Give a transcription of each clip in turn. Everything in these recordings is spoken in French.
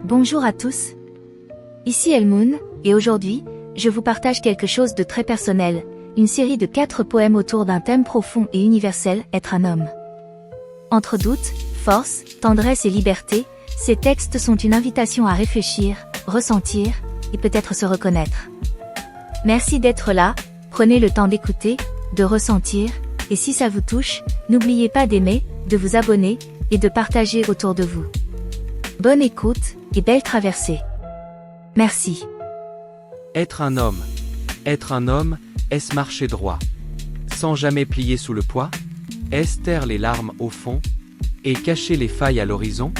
Bonjour à tous. Ici Elmoon, et aujourd'hui, je vous partage quelque chose de très personnel, une série de 4 poèmes autour d'un thème profond et universel, être un homme. Entre doute, force, tendresse et liberté, ces textes sont une invitation à réfléchir, ressentir, et peut-être se reconnaître. Merci d'être là, prenez le temps d'écouter, de ressentir, et si ça vous touche, n'oubliez pas d'aimer, de vous abonner, et de partager autour de vous. Bonne écoute, et belle traversée. Merci. Être un homme, est-ce marcher droit, sans jamais plier sous le poids? Est-ce taire les larmes au fond, et cacher les failles à l'horizon?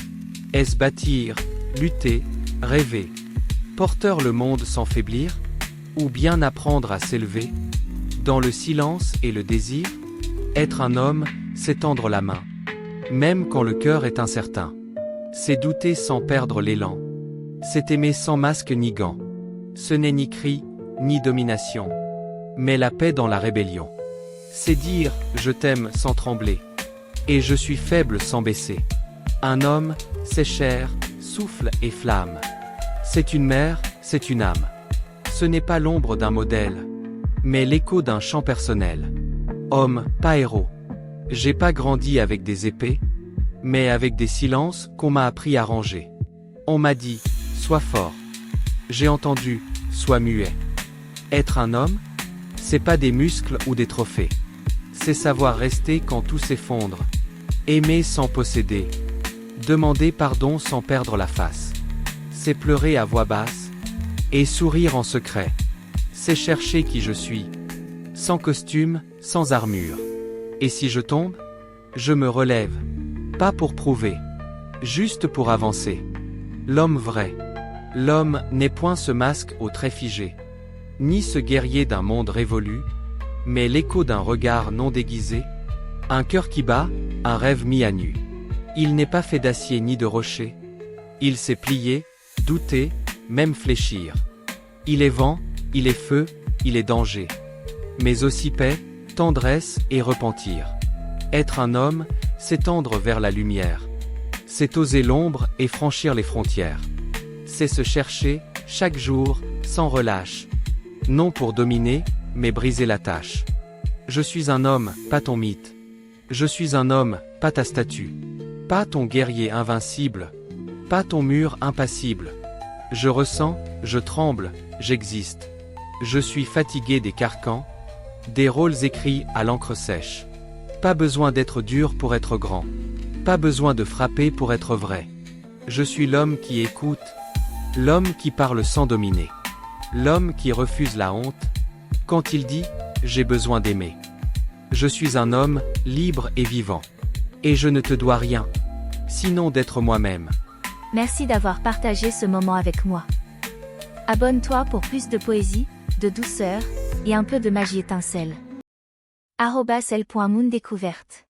Est-ce bâtir, lutter, rêver, porteur le monde sans faiblir? Ou bien apprendre à s'élever, dans le silence et le désir? Être un homme, c'est tendre la main, même quand le cœur est incertain. C'est douter sans perdre l'élan. C'est aimer sans masque ni gants. Ce n'est ni cri, ni domination, mais la paix dans la rébellion. C'est dire « je t'aime » sans trembler, et je suis faible sans baisser. Un homme, c'est chair, souffle et flamme. C'est une mère, c'est une âme. Ce n'est pas l'ombre d'un modèle, mais l'écho d'un chant personnel. Homme, pas héros. J'ai pas grandi avec des épées, mais avec des silences qu'on m'a appris à ranger. On m'a dit « sois fort ». J'ai entendu « sois muet ». Être un homme, c'est pas des muscles ou des trophées. C'est savoir rester quand tout s'effondre. Aimer sans posséder. Demander pardon sans perdre la face. C'est pleurer à voix basse. Et sourire en secret. C'est chercher qui je suis. Sans costume, sans armure. Et si je tombe, je me relève. Pas pour prouver. Juste pour avancer. L'homme vrai. L'homme n'est point ce masque au trait figé. Ni ce guerrier d'un monde révolu, mais l'écho d'un regard non déguisé. Un cœur qui bat, un rêve mis à nu. Il n'est pas fait d'acier ni de rocher. Il sait plier, douter, même fléchir. Il est vent, il est feu, il est danger. Mais aussi paix, tendresse et repentir. Être un homme, c'est tendre vers la lumière. C'est oser l'ombre et franchir les frontières. C'est se chercher, chaque jour, sans relâche. Non pour dominer, mais briser la tâche. Je suis un homme, pas ton mythe. Je suis un homme, pas ta statue. Pas ton guerrier invincible. Pas ton mur impassible. Je ressens, je tremble, j'existe. Je suis fatigué des carcans, des rôles écrits à l'encre sèche. Pas besoin d'être dur pour être grand. Pas besoin de frapper pour être vrai. Je suis l'homme qui écoute, l'homme qui parle sans dominer. L'homme qui refuse la honte, quand il dit « j'ai besoin d'aimer ». Je suis un homme, libre et vivant. Et je ne te dois rien, sinon d'être moi-même. Merci d'avoir partagé ce moment avec moi. Abonne-toi pour plus de poésie, de douceur, et un peu de magie étincelle. @l.moondécouverte